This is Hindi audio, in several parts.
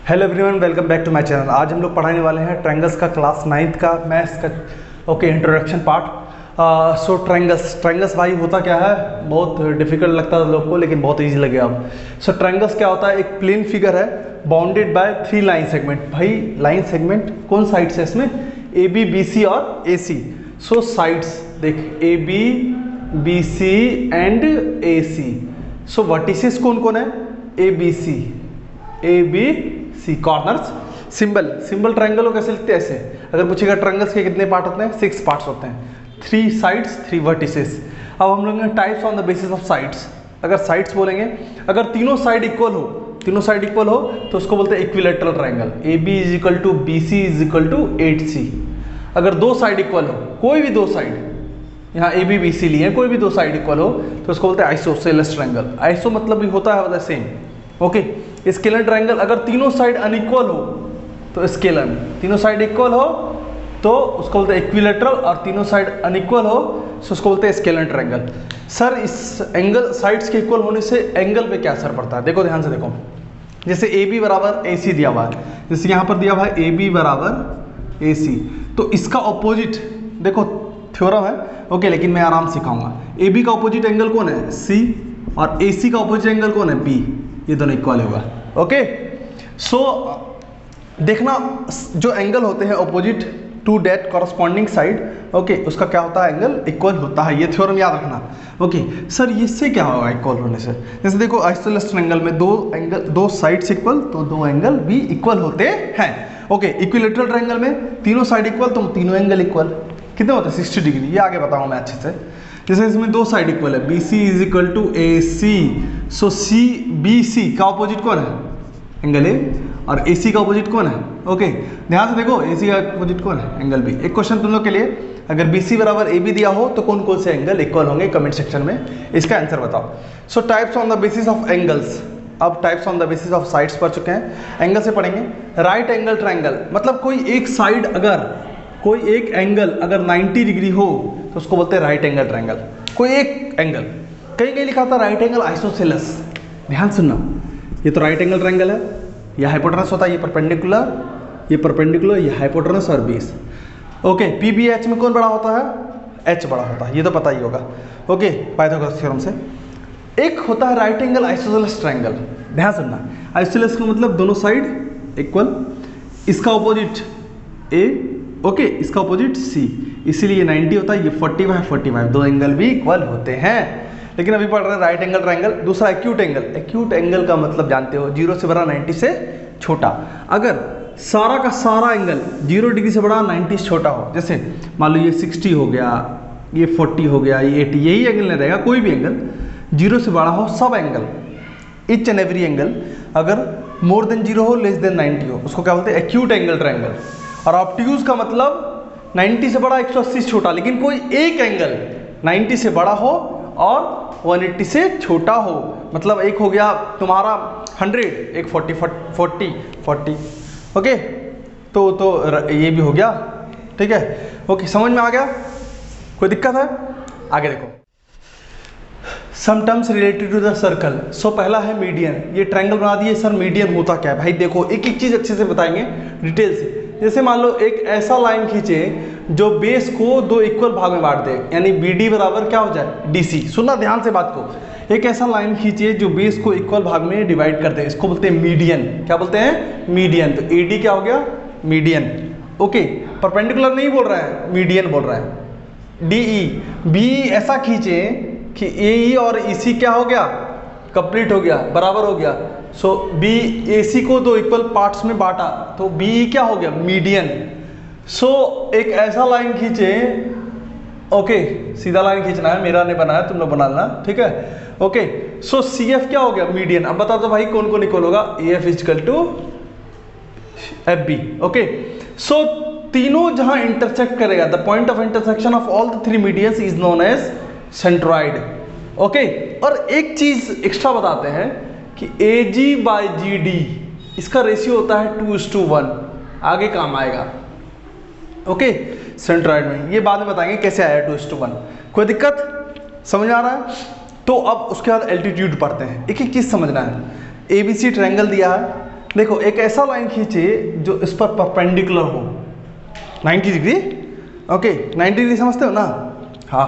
Hello everyone, welcome back to my channel. आज हम लोग पढ़ाने वाले हैं ट्रायंगल्स का क्लास 9th का मैथ्स का इंट्रोडक्शन पार्ट। सो ट्रायंगल्स भाई होता क्या है, बहुत डिफिकल्ट लगता है लोग को, लेकिन बहुत इजी लगेगा अब। सो ट्रायंगल्स क्या होता है, एक प्लेन फिगर है बाउंडेड बाय 3 लाइन सेगमेंट। भाई लाइन सेगमेंट कौन साइड है इसमें, ए बी बी सी और ए सी। सो साइड्स देख, A B B C and A C. So vertices कौन कौन है, A B C, A B C. Corners, symbol triangle को कैसे लिखते हैं, ऐसे। अगर पूछेगा ट्रायंगल्स के कितने पार्ट होते हैं, 6 पार्ट्स होते हैं, 3 साइड्स 3 वर्टिसेस। अब हम लोग types on the basis of sides. अगर साइड्स बोलेंगे, अगर तीनों साइड इक्वल हो तो उसको बोलते हैं equilateral triangle. A B is equal to B C is equal to 8C। अगर दो साइड इक्वल हो, कोई भी दो साइड, यहाँ ए बी बी सी लिए, कोई भी दो साइड इक्वल हो तो उसको बोलते हैं आइसोसेलेस ट्रायंगल। आइसो मतलब भी होता है सेम, ओके। स्केलर ट्रायंगल, अगर तीनों साइड अनइक्वल हो तो स्केलर में, तीनों साइड इक्वल हो तो उसको बोलते हैं इक्विलैटरल, और तीनों साइड अनइक्वल हो तो उसको बोलते हैं स्केलर ट्रायंगल। सर इस एंगल साइड्स के इक्वल होने से एंगल पे क्या असर पड़ता है, देखो ध्यान से देखो। जैसे ए बी बराबर ए सी दिया हुआ है, जैसे यहाँ पर दिया हुआ है ए बी बराबर ए सी, तो इसका ऑपोजिट देखो, थ्योरम है ओके, लेकिन मैं आराम सिखाऊंगा। ए बी का ऑपोजिट एंगल कौन है, सी, और ए सी का ऑपोजिट एंगल कौन है, बी। ये दोनों इक्वल होगा, ओके। सो देखना, जो एंगल होते हैं opposite to that corresponding side, okay, उसका क्या होता है, एंगल इक्वल होता है। ये थ्योरम याद रखना, ओके। सर इससे क्या होगा इक्वल होने से, जैसे देखो आइसोसेलेस ट्रायंगल में दो साइड्स इक्वल तो दो एंगल भी इक्वल होते हैं, ओके। इक्विलैटरल ट्रायंगल में तीनों साइड इक्वल तो तीनों एंगल इक्वल कितने होते हैं, 60 डिग्री। ये आगे बताऊँ मैं अच्छे से। जैसे इसमें दो साइड इक्वल है, B C is equal to A C. So C B C का ऑपोजिट कौन है, एंगल ए, और ए सी का ऑपोजिट कौन है, ओके। ध्यान से देखो, ए सी का ऑपोजिट कौन है, एंगल बी। एक क्वेश्चन तुम लोग के लिए, अगर बी सी बराबर ए बी दिया हो तो कौन कौन से एंगल इक्वल होंगे, कमेंट सेक्शन में इसका आंसर बताओ। So types on the basis of angles. अब types on the basis of sides पढ़ चुके हैं, एंगल से पढ़ेंगे। राइट एंगल ट्रायंगल मतलब कोई एक साइड, अगर कोई एक एंगल अगर 90 डिग्री हो तो उसको बोलते हैं राइट एंगल ट्रायंगल। कोई एक एंगल, कहीं लिखा था राइट एंगल आइसोसेलेस। ध्यान सुनना, ये तो राइट एंगल ट्रायंगल है, ये हाइपोटेनस होता है, ये परपेंडिकुलर, ये हाइपोटेनस और base, okay. P B H में कौन बड़ा होता है, एच बड़ा होता है, ये तो पता ही होगा, ओके, पाइथागोरस थ्योरम से। एक होता है राइट एंगल आइसोसेलेस ट्रायंगल। ध्यान सुनना, आइसोसेलेस का मतलब दोनों साइड इक्वल, इसका ऑपोजिट ए, ओके, इसका ऑपोजिट सी, इसीलिए 90 होता है, ये 45, दो एंगल भी इक्वल होते हैं। लेकिन अभी पढ़ रहे हैं राइट एंगल ट्रायंगल। दूसरा एक्यूट एंगल। एक्यूट एंगल का मतलब जानते हो, 0 से बड़ा 90 से छोटा। अगर सारा का सारा एंगल 0 डिग्री से बड़ा 90 से छोटा हो, जैसे मान लो ये 60 हो गया, ये 40 हो गया, ये 80, यही एंगल नहीं रहेगा, कोई भी एंगल 0 से बड़ा हो, सब angle, each and every angle अगर मोर देन 0 हो, लेस देन 90 हो, उसको क्या बोलते हैं, एक्यूट एंगल ट्रायंगल। और ऑब्ट्यूज का मतलब 90 से बड़ा 180 से छोटा, लेकिन कोई एक एंगल 90 से बड़ा हो और 180 से छोटा हो। मतलब एक हो गया तुम्हारा 100, एक 40, ओके। तो ये भी हो गया, ठीक है, ओके। समझ में आ गया, कोई दिक्कत है, आगे देखो। Some terms related to the circle. So पहला है मीडियन। ये ट्रायंगल बना दिए, सर मीडियन होता क्या है, भाई देखो एक एक चीज अच्छे से बताएंगे डिटेल से। जैसे मान लो एक ऐसा लाइन खींचे जो बेस को दो इक्वल भाग में बांट दे, यानी बी डी बराबर क्या हो जाए, डी सी। सुनना ध्यान से बात को, एक ऐसा लाइन खींचिए जो बेस को इक्वल भाग में डिवाइड कर दे, इसको बोलते हैं मीडियन। क्या बोलते हैं, मीडियन। तो ए डी क्या हो गया, मीडियन, ओके। परपेंडिकुलर नहीं बोल रहा है, मीडियन बोल रहा है। डी ई, बी ऐसा खींचे कि ए ई और ई सी क्या हो गया, कंप्लीट हो गया, बराबर हो गया। सो बी ए सी को दो इक्वल पार्ट्स में बांटा तो बी क्या हो गया, मीडियन। सो एक ऐसा लाइन खींचे, ओके, सीधा लाइन खींचना है, मेरा नहीं बनाया, तुम लोग बना लेना, ठीक है, ओके। सो सी एफ क्या हो गया, मीडियन। अब बता दो भाई कौन कौन इक्वल होगा, A F equal to F B, okay. So तीनों जहां इंटरसेक्ट करेगा, the point of intersection of all the 3 medians is known as centroid, okay. और एक चीज एक्स्ट्रा बताते हैं कि A G by G D, इसका रेशियो होता है 2:1, आगे काम आएगा, ओके, सेंट्रॉइड में। ये बाद में बताएंगे कैसे आया 2:1, कोई दिक्कत, समझ आ रहा है। तो अब उसके बाद एल्टीट्यूड पढ़ते हैं, एक एक चीज समझना है। एबीसी ट्रायंगल दिया है, देखो एक ऐसा लाइन खींचिए जो इस पर परपेंडिकुलर हो 90 डिग्री। ओके 90 डिग्री समझते हो ना? हाँ।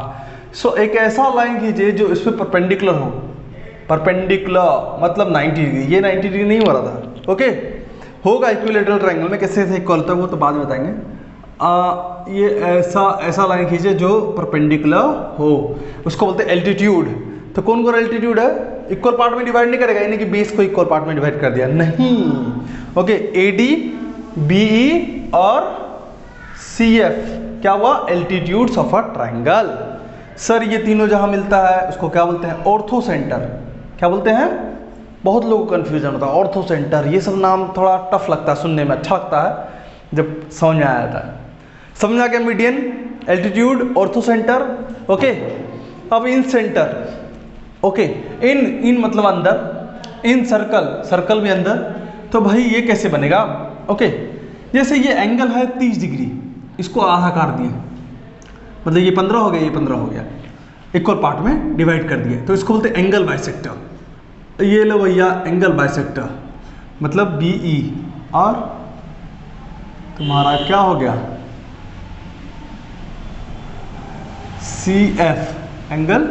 सो एक ऐसा लाइन खींचिए जो इस पर परपेंडिकुलर हो। परपेंडिकुलर मतलब 90 डिग्री। ये 90 डिग्री नहीं हो रहा था। ओके होगा इक्विलेटरल ट्रायंगल में, कैसे इक्वल होता है वो तो बाद में बताएंगे। ये ऐसा लाइन खींचे जो परपेंडिकुलर हो, उसको बोलते हैं एल्टीट्यूड। तो कौन कौन एल्टीट्यूड है? इक्वल पार्ट में डिवाइड नहीं करेगा, यानी कि बेस को इक्वल पार्ट में डिवाइड कर दिया, नहीं। ओके AD BE और CF क्या हुआ? Altitudes of a triangle. Sir ये तीनों जहां मिलता है उसको क्या बोलते हैं? Ortho centre. क्या बोलते हैं? बहुत लोगों को कंफ्यूजन होता है ऑर्थो सेंटर, ये सब नाम थोड़ा टफ लगता है सुनने में, अच्छा लगता है जब समझ में आ जाता है। समझ आ गया? Median, altitude, ortho centre. Okay अब इन सेंटर। ओके इन मतलब अंदर, इन सर्कल भी अंदर। तो भाई ये कैसे बनेगा? ओके जैसे ये एंगल है 30 डिग्री, इसको आधा काट दिए, मतलब ये 15 हो गया, ये 15 हो गया, इक्वल पार्ट में डिवाइड कर दिए, तो इसको बोलते हैं एंगल बाइसेक्टर। ये लो भैया एंगल बाइसेक्टर, मतलब BE और तुम्हारा क्या हो गया? CF angle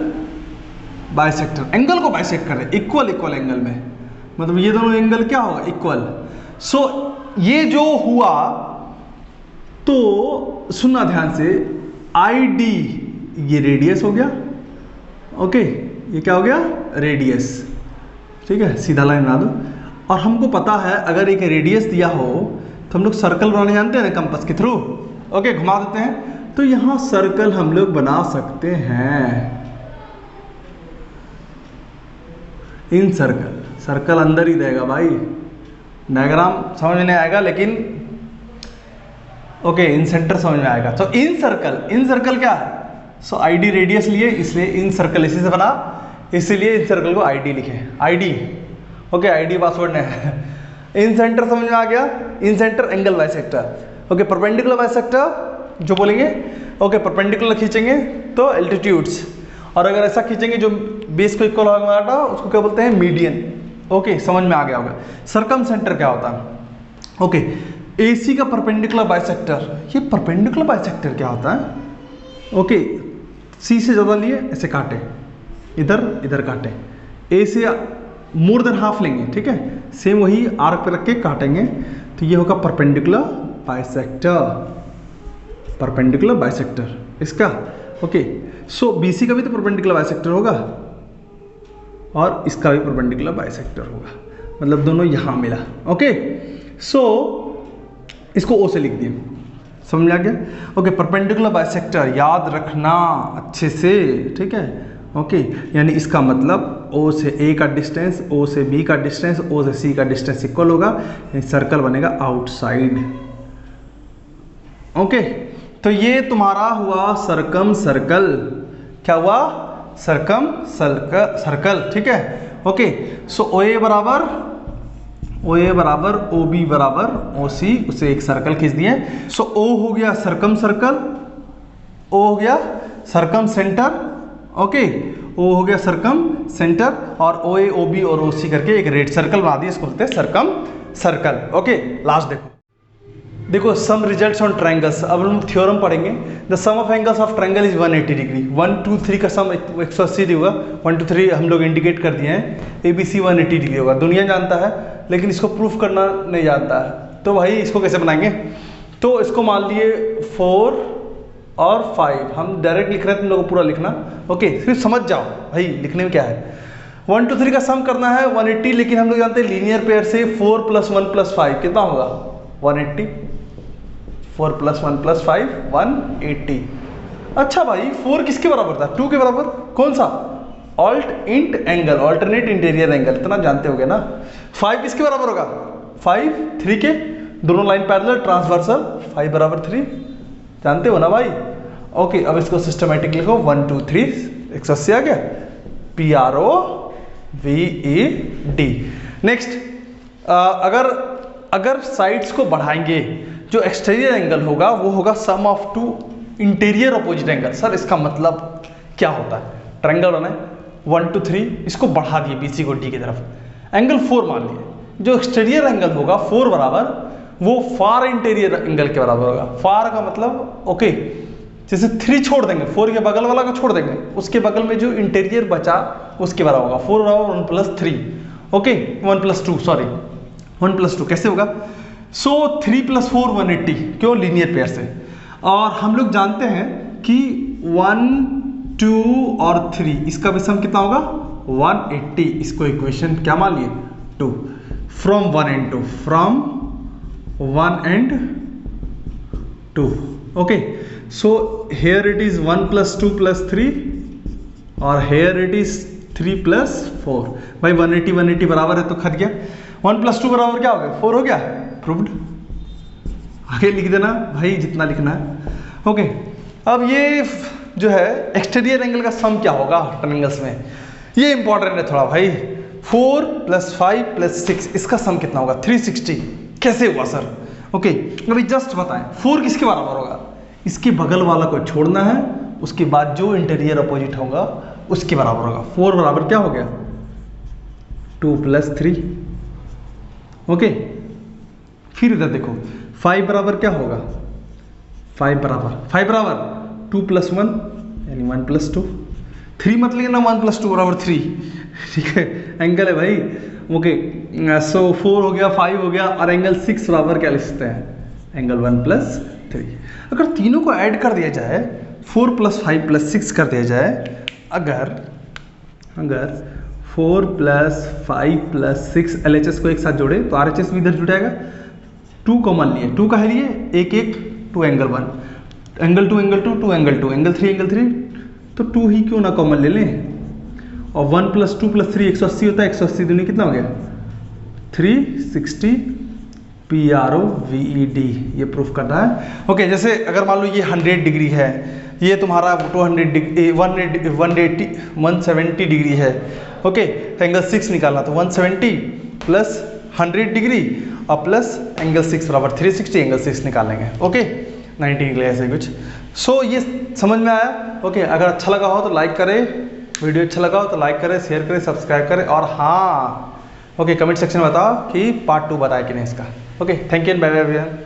bisector. एंगल को बाइसेक्ट कर रहे हैं इक्वल एंगल में, मतलब ये दोनों एंगल क्या होगा? इक्वल। सो ये जो हुआ तो सुनना ध्यान से, ID ये रेडियस हो गया। ओके ये क्या हो गया? रेडियस। ठीक है सीधा लाइन बना दो। और हमको पता है अगर एक रेडियस दिया हो तो हम लोग सर्कल बनाने जानते हैं ना कंपास के थ्रू। ओके घुमा देते हैं, तो यहां सर्कल हम लोग बना सकते हैं। इन सर्कल अंदर ही देगा भाई, डायग्राम समझ में नहीं आएगा लेकिन ओके इन सेंटर समझ में आएगा। तो इन सर्कल क्या है? सो ID रेडियस लिए, इसलिए इन सर्कल इसी से बना, इसीलिए इन सर्कल को ID लिखे। ID ओके ID पासवर्ड नहीं है। इन सेंटर समझ में आ गया? Incentre angle bisector. Okay perpendicular bisector जो बोलेंगे, ओके परपेंडिकुलर खींचेंगे तो एल्टीट्यूड्स, और अगर ऐसा खींचेंगे जो बेस को इक्वल होगा उसको क्या बोलते हैं? मीडियन। ओके समझ में आ गया होगा। सर्कम सेंटर क्या होता है? ओके AC का परपेंडिकुलर बाइसेक्टर। ये परपेंडिकुलर बाइसेक्टर क्या होता है? ओके C से ज़्यादा लिए ऐसे काटे, इधर काटे, A से मोर देन हाफ लेंगे, ठीक है सेम वही आर्क पे रख के काटेंगे, तो ये होगा परपेंडिकुलर बाइसेक्टर इसका। ओके सो BC का भी तो परपेंडिकुलर बाइसेक्टर होगा और इसका भी परपेंडिकुलर बाइसेक्टर होगा, मतलब दोनों यहां मिला। ओके सो इसको O से लिख दिए, समझ आ गया? ओके परपेंडिकुलर बाइसेक्टर याद रखना अच्छे से, ठीक है। ओके यानी इसका मतलब O से A का डिस्टेंस, O से B का डिस्टेंस, O से C का डिस्टेंस इक्वल होगा, यानी सर्कल बनेगा आउटसाइड। ओके तो ये तुम्हारा हुआ सर्कम सर्कल। क्या हुआ? सर्कम सर्कल, ठीक है। ओके सो OA बराबर OB बराबर OC, उसे एक सर्कल खींच दिए। सो O हो गया सर्कम सर्कल, O हो गया सर्कम सेंटर। ओके O हो गया सर्कम सेंटर, और OA OB और OC करके एक रेड सर्कल बना दिया, इसको बोलते हैं सर्कम सर्कल। ओके लास्ट देखो सम रिजल्ट्स ऑन ट्रायंगल्स। अब हम थ्योरम पढ़ेंगे। The sum of angles of triangle is 180 degree. 1 2 3 का सम 180 डिग्री होगा। 1 2 3 हम लोग इंडिकेट कर दिए हैं। ABC 180 डिग्री होगा, दुनिया जानता है, लेकिन इसको प्रूफ करना नहीं जानता है। तो भाई इसको कैसे बनाएंगे? तो इसको मान लिए 4 और 5, हम डायरेक्ट लिख रहे हैं, तुम लोग को पूरा लिखना। ओके फिर समझ जाओ भाई लिखने में क्या है। 1 2 3 का सम करना है 180, लेकिन हम लोग जानते हैं लीनियर पेयर से 4 + 1 + 5 कितना होगा? 180। 4 + 1 + 5 180। अच्छा भाई 4 किसके बराबर था? 2 के बराबर। कौन सा? Alt int angle, alternate interior angle, इतना जानते होगे ना। 5 किसके बराबर होगा? 5 3 के, दोनों लाइन पैरेलल ट्रांसवर्सल, 5 बराबर 3, जानते हो ना भाई। ओके अब इसको सिस्टमेटिक लिखो। 1 2 3 180 आ गया, PROVED। नेक्स्ट अगर साइड्स को बढ़ाएंगे, जो एक्सटीरियर एंगल होगा वो होगा sum of 2 interior opposite angle. Sir इसका मतलब क्या होता है? ट्रायंगल बना है 1 2 3, इसको बढ़ा दिए BC को D की तरफ, एंगल 4 मान लिए, जो एक्सटीरियर एंगल होगा 4 बराबर, वो फार इंटीरियर एंगल के बराबर होगा। फार का मतलब ओके, जैसे 3 छोड़ देंगे, 4 के बगल वाला को छोड़ देंगे, उसके बगल में जो इंटीरियर बचा उसके बराबर होगा। 4 बराबर 1 plus 3, okay 1 plus 2, sorry 1 plus 2 कैसे होगा? सो 3 प्लस 4 180, क्यों? लीनियर पेयर से। और हम लोग जानते हैं कि 1 2 और 3 इसका विषम कितना होगा? 180। इसको इक्वेशन क्या मान लिए? 2 from 1 and 2, from 1 and 2, okay. So here it is 1 plus 2 plus 3 और हेयर इट इज 3 प्लस 4। भाई 180 180 बराबर है तो खत गया। 1 प्लस 2 बराबर क्या हो गया? 4 हो गया, प्रूव्ड। आगे लिख देना भाई जितना लिखना है, ओके। अब ये जो है एक्सटीरियर एंगल का सम क्या होगा ट्रायंगल्स में, ये इंपॉर्टेंट है थोड़ा भाई। 4 प्लस 5 प्लस 6 इसका सम कितना होगा? 360। कैसे हुआ सर? ओके अभी जस्ट बताएं। 4 किसके बराबर होगा? इसके बगल वाला को छोड़ना है, उसके बाद जो इंटीरियर अपोजिट होगा उसके बराबर होगा। 4 बराबर क्या हो गया? 2 प्लस 3, ओके। फिर इधर देखो 5 बराबर क्या होगा? 5 बराबर 2 प्लस 1 यानी 1 प्लस 2। 3 मत लेना, 1 प्लस 2 बराबर 3, ठीक है। एंगल है भाई, ओके। सो 4 हो गया, 5 हो गया, और एंगल 6 बराबर क्या लिख सकते हैं? Angle 1 plus 3। अगर तीनों को ऐड कर दिया जाए, 4 प्लस 5 प्लस 6 कर दिया जाए, अगर 4 प्लस 5 प्लस 6 LHS को एक साथ जोड़े तो RHS भी इधर जुड़ जाएगा। 2 कॉमन लिए, 2 का है लिए 1 1 2 angle 1, angle 2 angle 2 2 angle 2 angle 3 तो 2 ही क्यों ना कॉमन ले लें। और 1 प्लस 2 प्लस 3 180 होता है, 180 दूनी कितना हो गया? 360 PROVED, ये प्रूफ करना है, ओके। जैसे अगर मान लो ये 100 डिग्री है, ये तुम्हारा 200 डिग्री 180 170 डिग्री है, ओके। तो एंगल 6 निकालना, तो 170 प्लस 100 डिग्री और प्लस एंगल 6 बराबर 360, एंगल 6 निकालेंगे, ओके। 90 निकले ऐसे कुछ। सो ये समझ में आया, ओके। अगर अच्छा लगा हो तो लाइक करें, वीडियो अच्छा लगा हो तो लाइक करें, शेयर करें, सब्सक्राइब करें, और हाँ ओके कमेंट सेक्शन में बताओ कि पार्ट 2 बताया कि नहीं इसका, okay. Thank you and bye bye everyone.